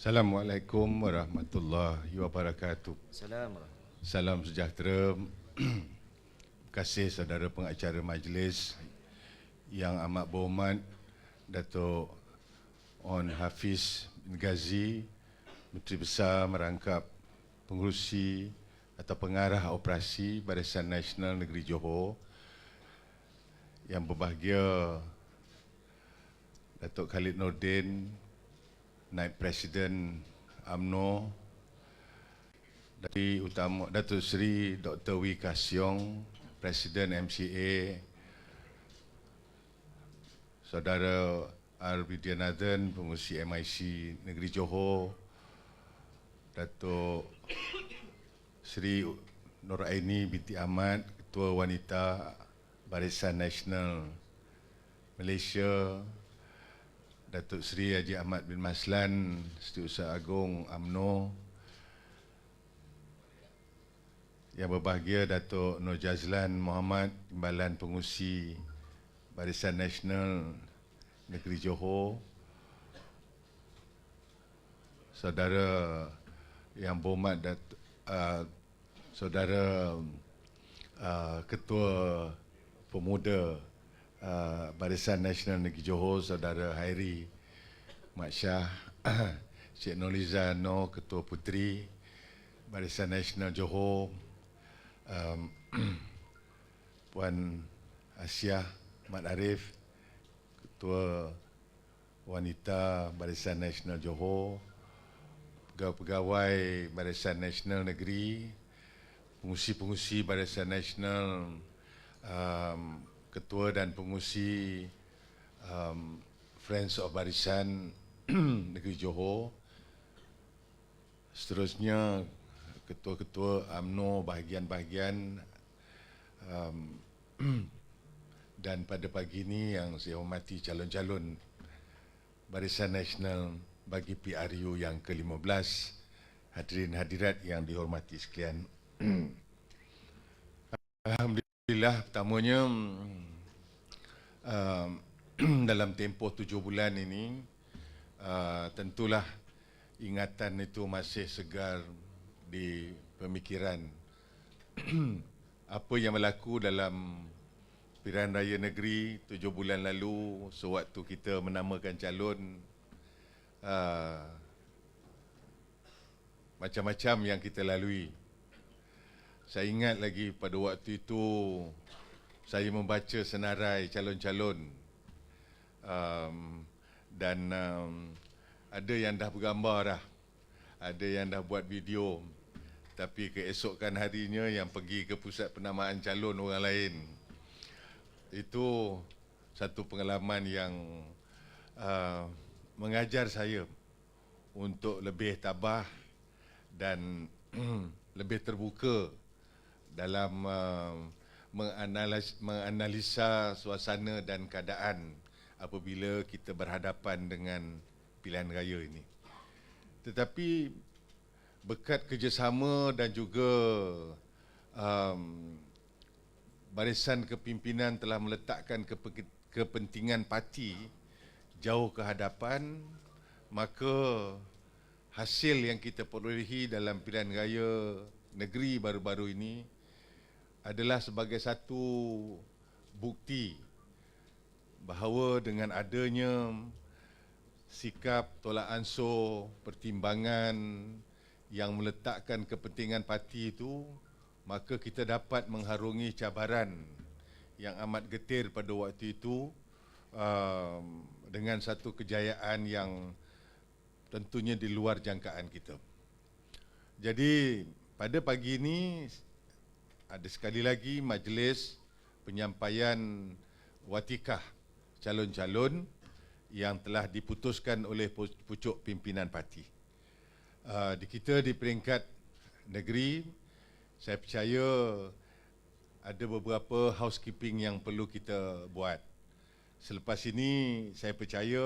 Assalamualaikum warahmatullahi wabarakatuh. Assalamualaikum. Salam sejahtera. Terima kasih saudara pengacara majlis yang amat berhormat Datuk On Hafiz bin Ghazi, Menteri Besar Merangkap Pengurusi atau Pengarah Operasi Barisan Nasional Negeri Johor. Yang berbahagia Datuk Khalid Nordin, Naib Presiden UMNO, Datuk Utama Datuk Seri Dr. Wee Ka Siong, Presiden MCA, Saudara R. Vidyanathan, Pengurusi MIC Negeri Johor, Datuk Seri Nuraini binti Ahmad, Ketua Wanita Barisan Nasional Malaysia, Datuk Seri Haji Ahmad bin Maslan, Setiausaha Agong UMNO, yang berbahagia Datuk Nur Jazlan Muhammad, Timbalan Pengurusi Barisan Nasional Negeri Johor, Saudara yang berhormat Saudara Ketua Pemuda Barisan Nasional Negeri Johor, Saudara Hairi Mat Shah, Cik Noliza Noh, Ketua Puteri Barisan Nasional Johor, Puan Asiah Mat Arif, Ketua Wanita Barisan Nasional Johor, pegawai-pegawai Barisan Nasional Negeri, pengurusi-pengurusi Barisan Nasional, Ketua dan pengurusi Friends of Barisan Negeri Johor, seterusnya ketua-ketua UMNO bahagian-bahagian, dan pada pagi ini yang saya hormati calon-calon Barisan Nasional bagi PRU yang ke-15, hadirin hadirat yang dihormati sekalian. Alhamdulillah, pertamanya dalam tempoh 7 bulan ini, tentulah ingatan itu masih segar di pemikiran. Apa yang berlaku dalam pilihan raya negeri 7 bulan lalu sewaktu kita menamakan calon, macam-macam yang kita lalui. Saya ingat lagi pada waktu itu saya membaca senarai calon-calon, dan ada yang dah bergambar dah, ada yang dah buat video, tapi keesokan harinya yang pergi ke pusat penamaan calon orang lain. Itu satu pengalaman yang mengajar saya untuk lebih tabah dan lebih terbuka dalam menganalisa suasana dan keadaan apabila kita berhadapan dengan pilihan raya ini. Tetapi berkat kerjasama dan juga barisan kepimpinan telah meletakkan kepentingan parti jauh ke hadapan, maka hasil yang kita perolehi dalam pilihan raya negeri baru-baru ini adalah sebagai satu bukti bahawa dengan adanya sikap tolak ansur pertimbangan yang meletakkan kepentingan parti itu, maka kita dapat mengharungi cabaran yang amat getir pada waktu itu dengan satu kejayaan yang tentunya di luar jangkaan kita. Jadi pada pagi ini ada sekali lagi majlis penyampaian watikah calon-calon yang telah diputuskan oleh pucuk pimpinan parti. Kita di peringkat negeri, saya percaya ada beberapa housekeeping yang perlu kita buat. Selepas ini saya percaya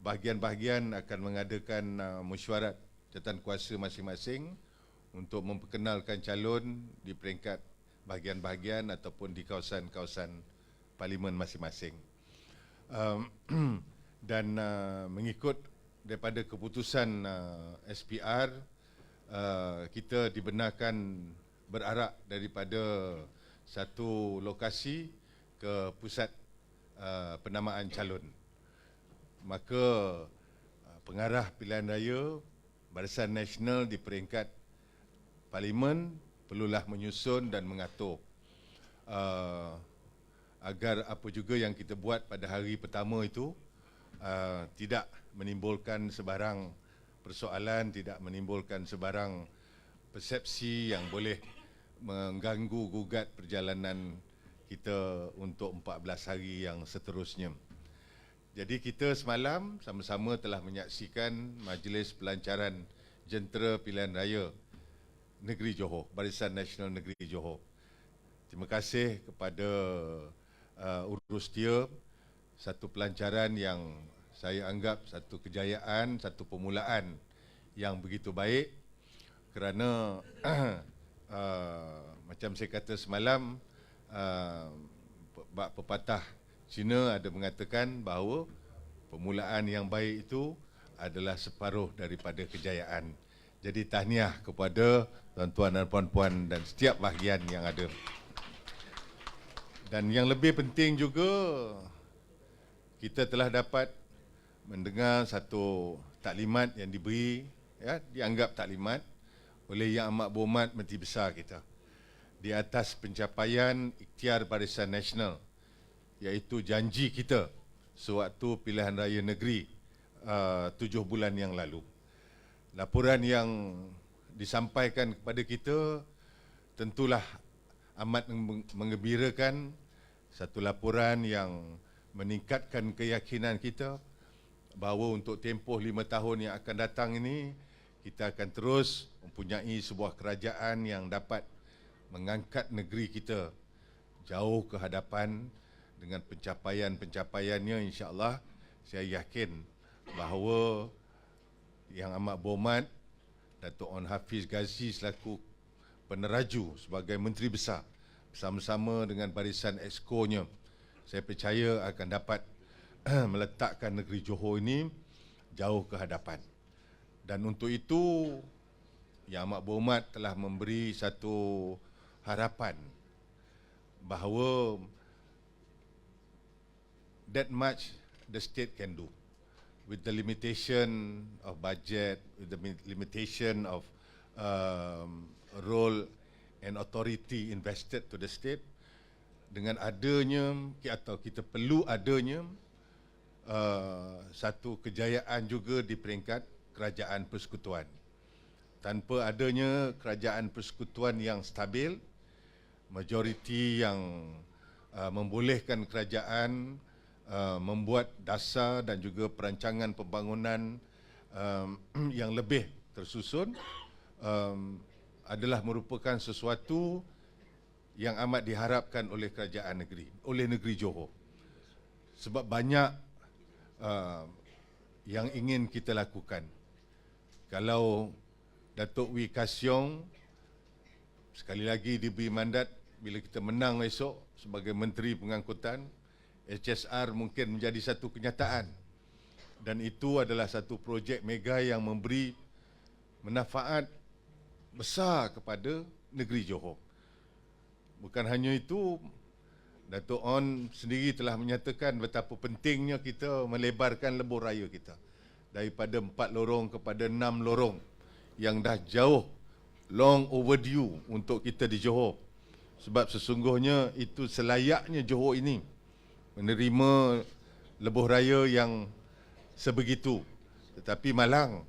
bahagian-bahagian akan mengadakan mesyuarat jawatankuasa masing-masing untuk memperkenalkan calon di peringkat bahagian-bahagian ataupun di kawasan-kawasan parlimen masing-masing. Dan mengikut daripada keputusan SPR, kita dibenarkan berarak daripada satu lokasi ke pusat penamaan calon. Maka pengarah pilihan raya Barisan Nasional di peringkat Parlimen perlulah menyusun dan mengatur agar apa juga yang kita buat pada hari pertama itu tidak menimbulkan sebarang persoalan, tidak menimbulkan sebarang persepsi yang boleh mengganggu gugat perjalanan kita untuk 14 hari yang seterusnya. Jadi kita semalam sama-sama telah menyaksikan Majlis Pelancaran Jentera Pilihan Raya Negeri Johor, Barisan Nasional Negeri Johor. Terima kasih kepada Urus Dia, satu pelancaran yang saya anggap satu kejayaan, satu permulaan yang begitu baik, kerana macam saya kata semalam, pepatah Cina ada mengatakan bahawa permulaan yang baik itu adalah separuh daripada kejayaan. Jadi tahniah kepada tuan-tuan dan puan-puan dan setiap bahagian yang ada. Dan yang lebih penting juga, kita telah dapat mendengar satu taklimat yang diberi, ya, dianggap taklimat oleh Yang Amat Berhormat Menteri Besar kita di atas pencapaian ikhtiar Barisan Nasional, iaitu janji kita sewaktu pilihan raya negeri 7 bulan yang lalu. Laporan yang disampaikan kepada kita tentulah amat menggembirakan, satu laporan yang meningkatkan keyakinan kita bahawa untuk tempoh 5 tahun yang akan datang ini, kita akan terus mempunyai sebuah kerajaan yang dapat mengangkat negeri kita jauh ke hadapan dengan pencapaian-pencapaiannya. InsyaAllah saya yakin bahawa Yang Amat Berhormat Datuk On Hafiz Ghazi selaku peneraju sebagai Menteri Besar bersama-sama dengan barisan exco-nya, saya percaya akan dapat meletakkan negeri Johor ini jauh ke hadapan. Dan untuk itu, Yang Amat Berhormat telah memberi satu harapan bahawa that much the state can do with the limitation of budget, with the limitation of role and authority invested to the state. Dengan adanya atau kita perlu adanya satu kejayaan juga di peringkat kerajaan persekutuan. Tanpa adanya kerajaan persekutuan yang stabil, majoriti yang membolehkan kerajaan membuat dasar dan juga perancangan pembangunan yang lebih tersusun, adalah merupakan sesuatu yang amat diharapkan oleh kerajaan negeri, oleh negeri Johor. Sebab banyak yang ingin kita lakukan. Kalau Datuk Wee Ka Siong sekali lagi diberi mandat, bila kita menang esok sebagai Menteri Pengangkutan, HSR mungkin menjadi satu kenyataan. Dan itu adalah satu projek mega yang memberi manfaat besar kepada negeri Johor. Bukan hanya itu, Datuk On sendiri telah menyatakan betapa pentingnya kita melebarkan lebuh raya kita daripada 4 lorong kepada 6 lorong yang dah jauh long overdue untuk kita di Johor. Sebab sesungguhnya itu selayaknya Johor ini menerima lebuh raya yang sebegitu. Tetapi malang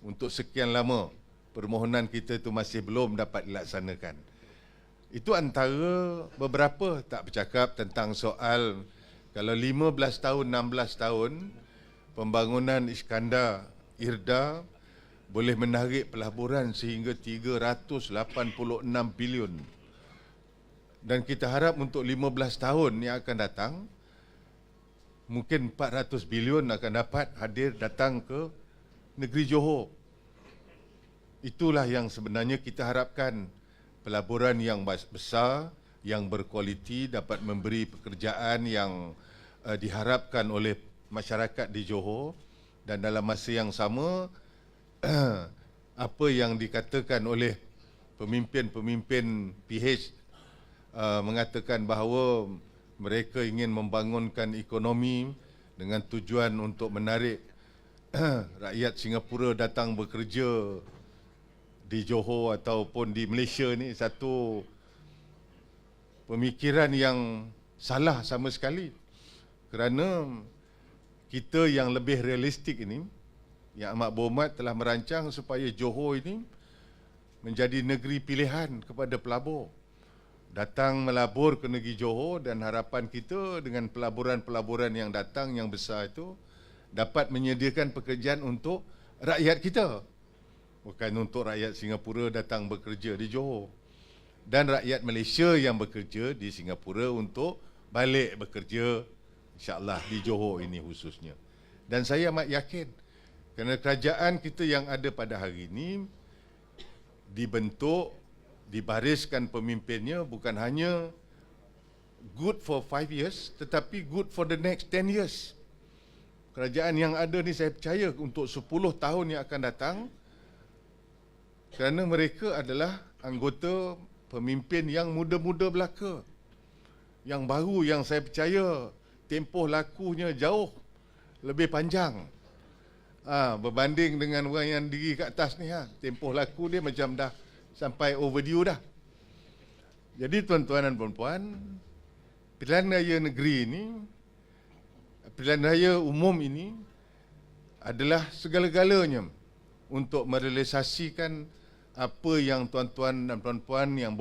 untuk sekian lama permohonan kita itu masih belum dapat dilaksanakan. Itu antara beberapa, tak bercakap tentang soal kalau 15 tahun, 16 tahun pembangunan Iskandar Irda boleh menarik pelaburan sehingga 386 bilion. Dan kita harap untuk 15 tahun yang akan datang, mungkin 400 bilion akan dapat hadir datang ke negeri Johor. Itulah yang sebenarnya kita harapkan, pelaburan yang besar, yang berkualiti, dapat memberi pekerjaan yang diharapkan oleh masyarakat di Johor Dan dalam masa yang sama, apa yang dikatakan oleh pemimpin-pemimpin PH mengatakan bahawa mereka ingin membangunkan ekonomi dengan tujuan untuk menarik rakyat Singapura datang bekerja di Johor ataupun di Malaysia ni, satu pemikiran yang salah sama sekali. Kerana kita yang lebih realistik ini, Yang Amat Berhormat telah merancang supaya Johor ini menjadi negeri pilihan kepada pelabur. Datang melabur ke negeri Johor, dan harapan kita dengan pelaburan-pelaburan yang datang yang besar itu dapat menyediakan pekerjaan untuk rakyat kita. Bukan untuk rakyat Singapura datang bekerja di Johor. Dan rakyat Malaysia yang bekerja di Singapura untuk balik bekerja, insya-Allah di Johor ini khususnya. Dan saya amat yakin kerana kerajaan kita yang ada pada hari ini dibentuk, dibariskan pemimpinnya bukan hanya good for 5 years tetapi good for the next 10 years. Kerajaan yang ada ni saya percaya untuk 10 tahun yang akan datang, kerana mereka adalah anggota pemimpin yang muda-muda belaka, yang baru, yang saya percaya tempoh lakunya jauh lebih panjang berbanding dengan orang yang diri kat atas ni. Tempoh laku dia macam dah sampai overdue dah. Jadi tuan-tuan dan puan-puan, pilihan raya negeri ini, pilihan raya umum ini adalah segala-galanya untuk merealisasikan apa yang tuan-tuan dan puan-puan yang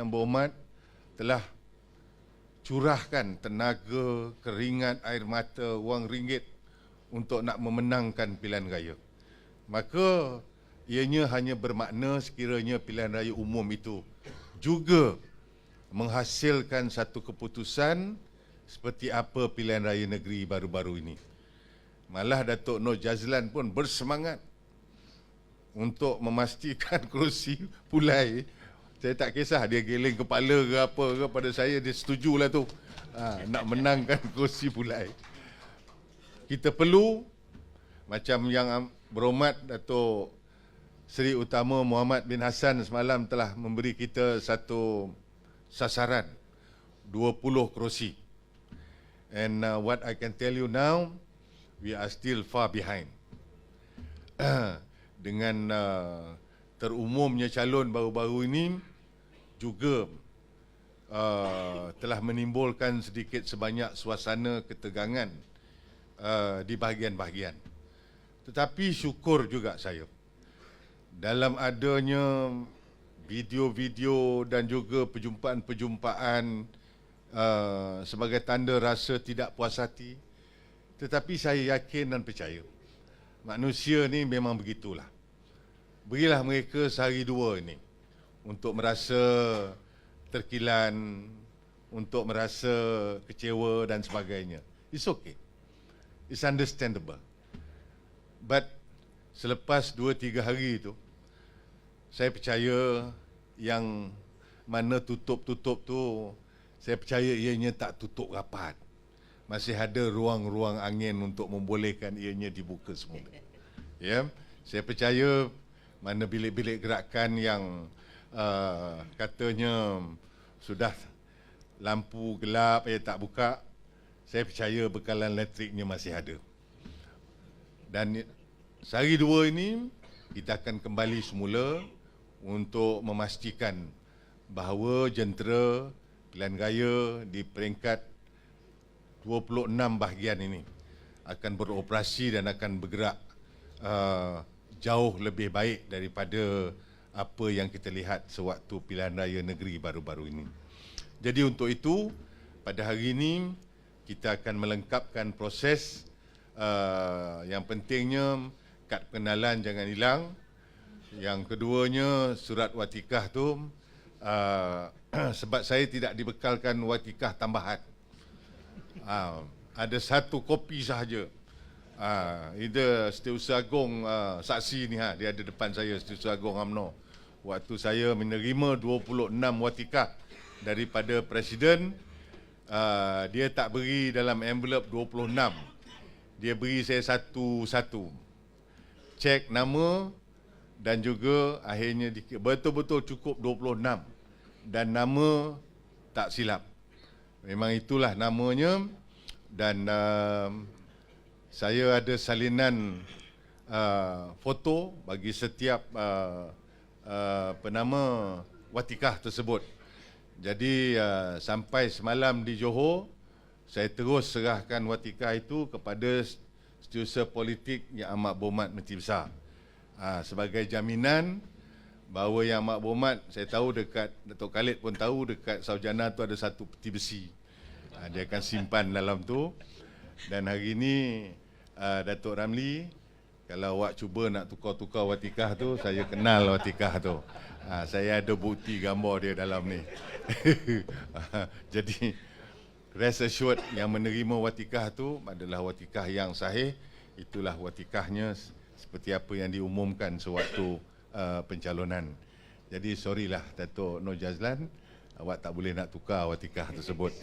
berhormat telah curahkan tenaga, keringat, air mata, wang ringgit untuk nak memenangkan pilihan raya. Maka ianya hanya bermakna sekiranya pilihan raya umum itu juga menghasilkan satu keputusan seperti apa pilihan raya negeri baru-baru ini. Malah Datuk Nur Jazlan pun bersemangat untuk memastikan kerusi Pulai. Saya tak kisah dia geleng kepala ke apa ke, pada saya dia setujulah tu. Nak menangkan kerusi Pulai. Kita perlu, macam Yang Berhormat Datuk Seri Utama Muhammad bin Hassan semalam telah memberi kita satu sasaran 20 kerusi. And what I can tell you now, we are still far behind. Dengan terumumnya calon baru-baru ini juga telah menimbulkan sedikit sebanyak suasana ketegangan di bahagian-bahagian. Tetapi syukur juga saya dalam adanya video-video dan juga perjumpaan-perjumpaan sebagai tanda rasa tidak puas hati. Tetapi saya yakin dan percaya manusia ni memang begitulah. Berilah mereka sehari dua ini untuk merasa terkilan, untuk merasa kecewa dan sebagainya. It's okay. It's understandable. But selepas 2-3 hari itu, saya percaya yang mana tutup-tutup tu, saya percaya ianya tak tutup rapat. Masih ada ruang-ruang angin untuk membolehkan ianya dibuka semula. Ya, saya percaya mana bilik-bilik gerakan yang katanya sudah lampu gelap tak buka, saya percaya bekalan elektriknya masih ada. Dan sehari dua ini kita akan kembali semula untuk memastikan bahawa jentera pilihan raya di peringkat 26 bahagian ini akan beroperasi dan akan bergerak jauh lebih baik daripada apa yang kita lihat sewaktu pilihan raya negeri baru-baru ini. Jadi untuk itu, pada hari ini kita akan melengkapkan proses. Yang pentingnya kad pengenalan jangan hilang. Yang keduanya surat watikah tu sebab saya tidak dibekalkan watikah tambahan. Ada satu kopi sahaja. Either Setiausaha Agong saksi ni dia ada depan saya, Setiausaha Agong UMNO. Waktu saya menerima 26 watikah daripada Presiden, dia tak beri dalam envelope 26. dia beri saya satu-satu. Cek nama dan juga akhirnya betul-betul cukup 26 dan nama tak silap. Memang itulah namanya dan saya ada salinan foto bagi setiap penama watikah tersebut. Jadi sampai semalam di Johor, saya terus serahkan watikah itu kepada setiausaha politik Yang Amat Berhormat Menteri Besar. Sebagai jaminan bahawa Yang Amat Berhormat, saya tahu dekat Datuk Khalid pun tahu dekat Saujana tu ada satu peti besi. Dia akan simpan dalam tu. Dan hari ini Datuk Ramli, kalau awak cuba nak tukar-tukar watikah tu, saya kenal watikah tu. Saya ada bukti gambar dia dalam ni. Jadi rest assured yang menerima watikah tu adalah watikah yang sahih. Itulah watikahnya seperti apa yang diumumkan sewaktu pencalonan. Jadi sorry lah Datuk Nur Jazlan, awak tak boleh nak tukar watikah tersebut.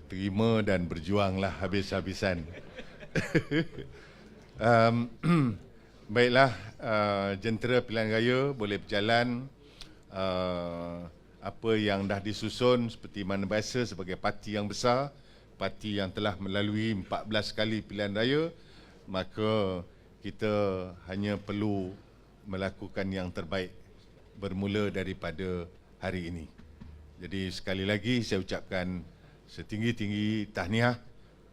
Terima dan berjuanglah habis-habisan. Baiklah, jentera pilihan raya boleh berjalan. Apa yang dah disusun seperti mana biasa sebagai parti yang besar, parti yang telah melalui 14 kali pilihan raya, maka kita hanya perlu melakukan yang terbaik bermula daripada hari ini. Jadi sekali lagi saya ucapkan setinggi-tinggi tahniah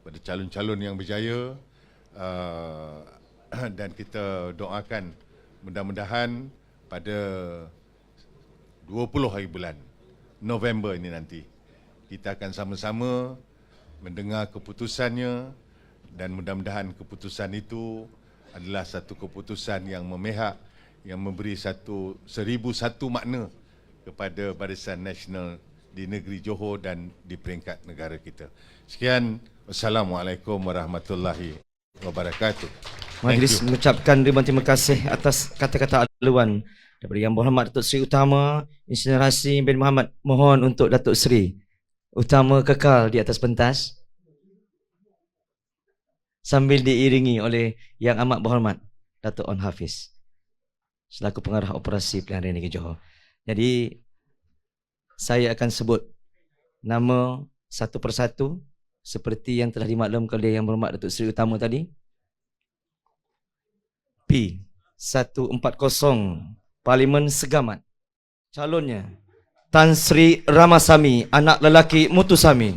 pada calon-calon yang berjaya, dan kita doakan mudah-mudahan pada 20 hari bulan November ini nanti kita akan sama-sama mendengar keputusannya dan mudah-mudahan keputusan itu adalah satu keputusan yang memihak, yang memberi 1001 makna kepada Barisan Nasional di negeri Johor dan di peringkat negara kita. Sekian, wassalamualaikum warahmatullahi wabarakatuh. Majlis mengucapkan ribuan terima kasih atas kata-kata aluan daripada Yang Berhormat Datuk Seri Utama Engineer Hashim bin Mohamad. Mohon untuk Datuk Seri Utama kekal di atas pentas sambil diiringi oleh Yang Amat Berhormat Datuk On Hafiz selaku pengarah operasi pilihan raya negeri Johor. Jadi saya akan sebut nama satu persatu seperti yang telah dimaklumkan oleh Yang Berhormat Datuk Seri Utama tadi. P140 Parlimen Segamat. Calonnya Tan Sri Ramasamy, anak lelaki Mutusami.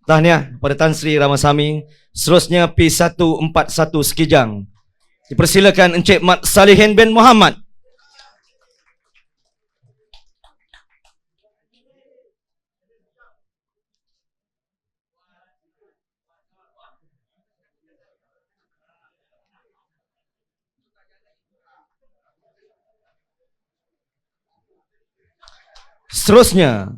Tahniah pada Tan Sri Ramasamy. Seterusnya P141 Sekijang. Dipersilakan Encik Mat Salihin bin Muhammad. Seterusnya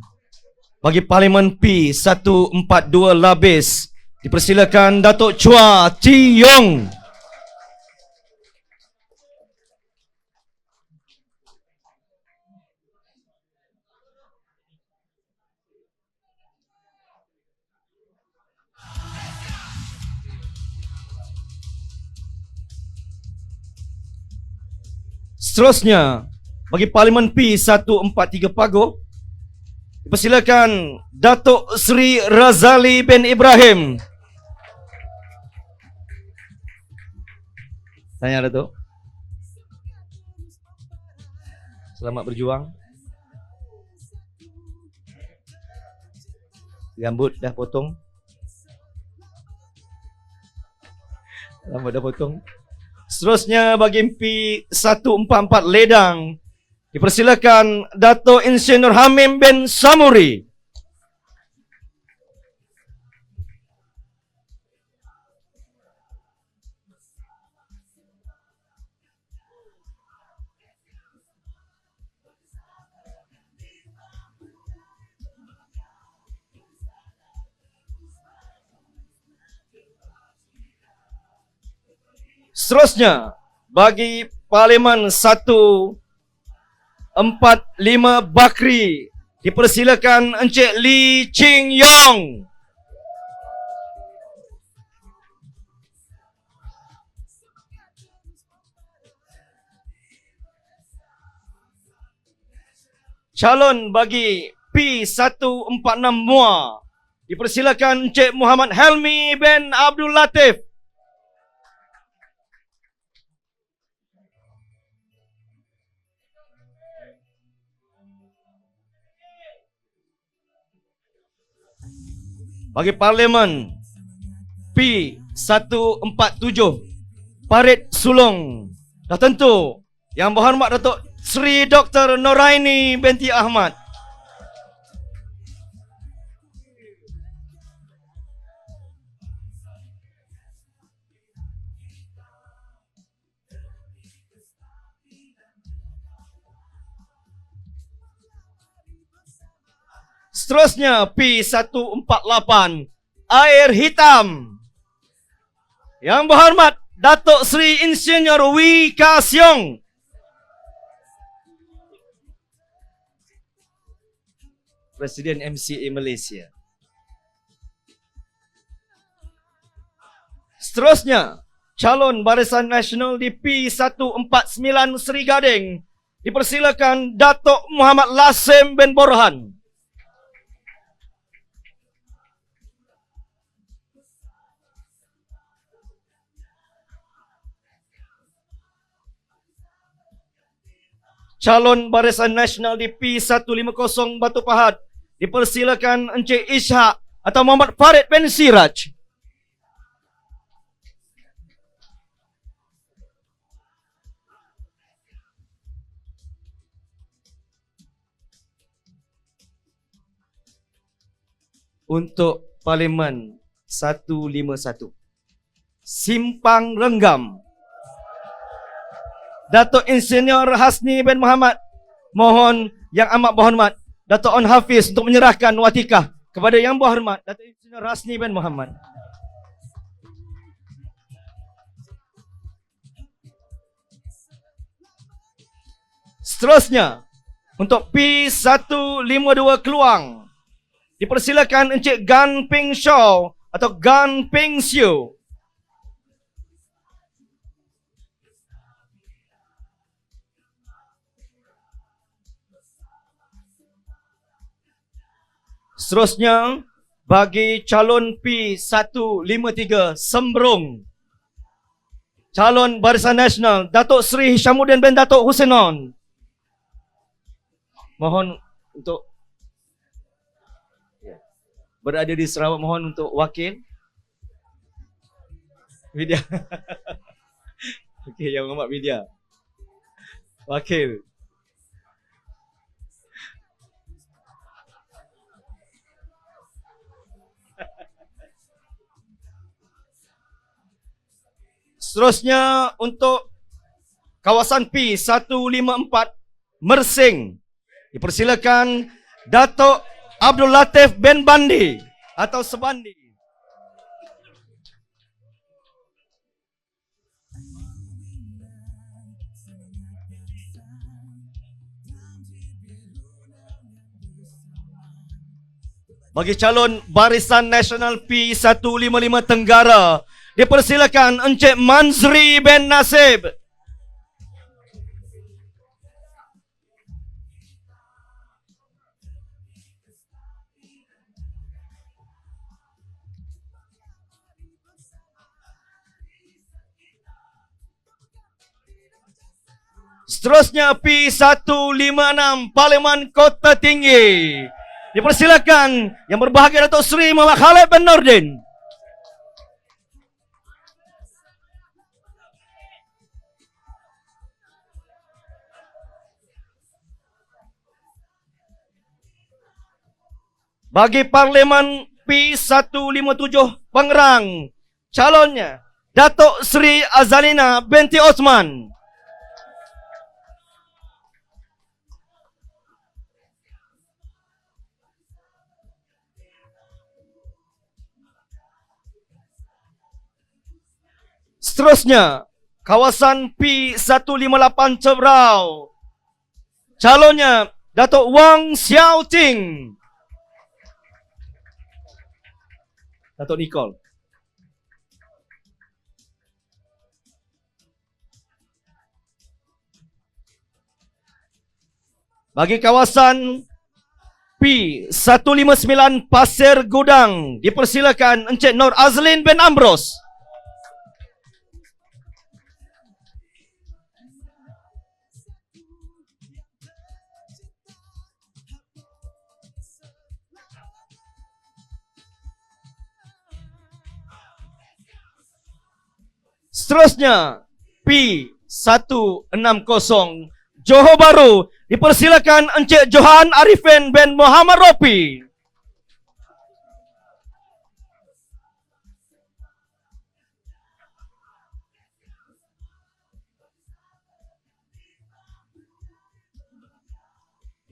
bagi Parlimen P142 Labis, dipersilakan Datuk Chua Chi Yong. Seterusnya bagi Parlimen P143 Pagoh, dipersilakan Datuk Seri Razali bin Ibrahim. Tanya Datuk. Selamat berjuang. Rambut dah potong. Rambut dah potong. Seterusnya bagi P144 Ledang, dipersilakan Datuk Insinyur Hamim bin Samuri. Seterusnya, bagi Parlimen 145 Bakri, dipersilakan Encik Lee Ching Yong. Calon bagi P146 Muar, dipersilakan Encik Muhammad Helmi bin Abdul Latif. Bagi Parlimen P147 Parit Sulong, dah tentu Yang Berhormat Datuk Seri Dr. Noraini binti Ahmad. Seterusnya P148 Air Hitam. Yang Berhormat Datuk Seri Insinyur Wee Ka Siong. Presiden MCA Malaysia. Seterusnya, calon Barisan Nasional di P149 Seri Gading, dipersilakan Datuk Muhammad Lasim bin Borhan. Calon Barisan Nasional di P150 Batu Pahat, dipersilakan Encik Ishak atau Muhammad Farid bin Siraj. Untuk Parlimen 151 Simpang Renggam, Datuk Insinyur Hasni bin Muhammad, mohon Yang Amat Berhormat Datuk On Hafiz untuk menyerahkan watikah kepada Yang Berhormat Datuk Insinyur Hasni bin Muhammad. Seterusnya, untuk P152 Keluang, dipersilakan Encik Gan Ping Shaw atau Gan Ping Siu. Seterusnya, bagi calon P153 Sembrong, calon Barisan Nasional Datuk Seri Hishamuddin bin Datuk Husenon, mohon untuk berada di Sarawak, mohon untuk wakil media. Okey, Yang Berhormat media, wakil. Seterusnya, untuk kawasan P154 Mersing, dipersilakan Datuk Abdul Latif bin Bandi atau Sebandi. Bagi calon Barisan Nasional P155 Tenggara, dipersilakan Encik Manzri bin Nasib. Seterusnya P156 Parlimen Kota Tinggi, dipersilakan Yang Berbahagia Datuk Seri Muhammad Khalid bin Nordin. Bagi Parlimen P157 Pengerang, calonnya Datuk Seri Azalina binti Osman. Seterusnya, kawasan P158 Cebrau. Calonnya Datuk Wang Xiao Ting. Datuk Nicole. Bagi kawasan P159 Pasir Gudang, dipersilakan Encik Nur Azlin bin Ambrose. Seterusnya P160 Johor Bahru, dipersilakan Encik Johan Arifin bin Muhammad Ropi.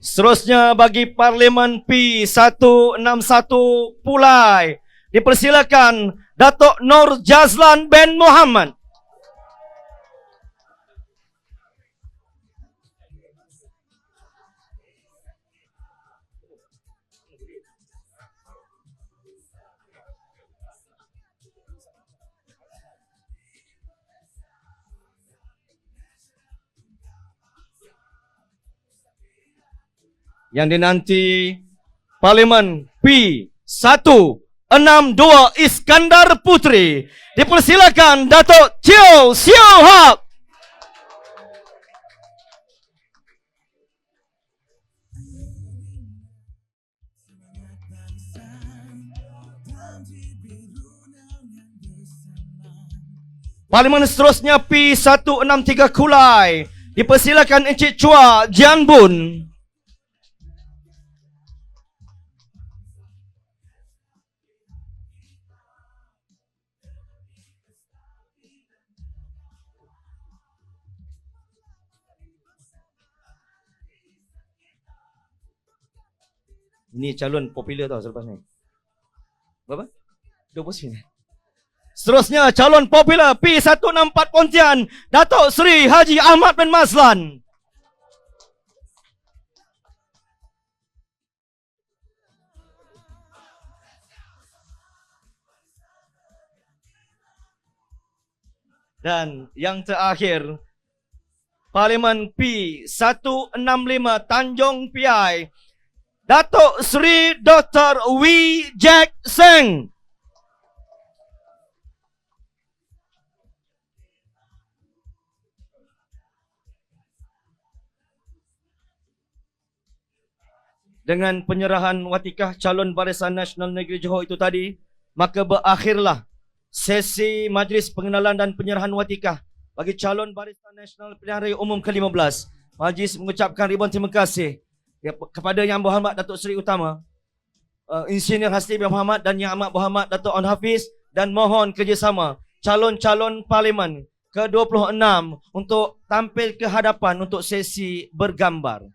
Seterusnya bagi Parlimen P161 Pulai, dipersilakan Datuk Nur Jazlan bin Muhammad. Yang dinanti Parlimen P162 Iskandar Putri, dipersilakan Datuk Teo Siew Hak. Parlimen seterusnya P163 Kulai, dipersilakan Encik Chua Jian Bun. Ini calon popular tau selepas ni. Berapa? 29. Seterusnya calon popular P164 Pontian, Datuk Seri Haji Ahmad bin Mazlan. Dan yang terakhir, Parlimen P165 Tanjung Piai, Datuk Seri Dr. Wee Jack Seng. Dengan penyerahan watikah calon Barisan Nasional Negeri Johor itu tadi, maka berakhirlah sesi majlis pengenalan dan penyerahan watikah bagi calon Barisan Nasional Pilihan Raya Umum ke-15. Majlis mengucapkan ribuan terima kasih kepada Yang Berhormat Datuk Seri Utama Insinyur Hasni bin Muhammad dan Yang Amat Berhormat Datuk On Hafiz, dan mohon kerjasama calon-calon Parlimen ke-26 untuk tampil ke hadapan untuk sesi bergambar.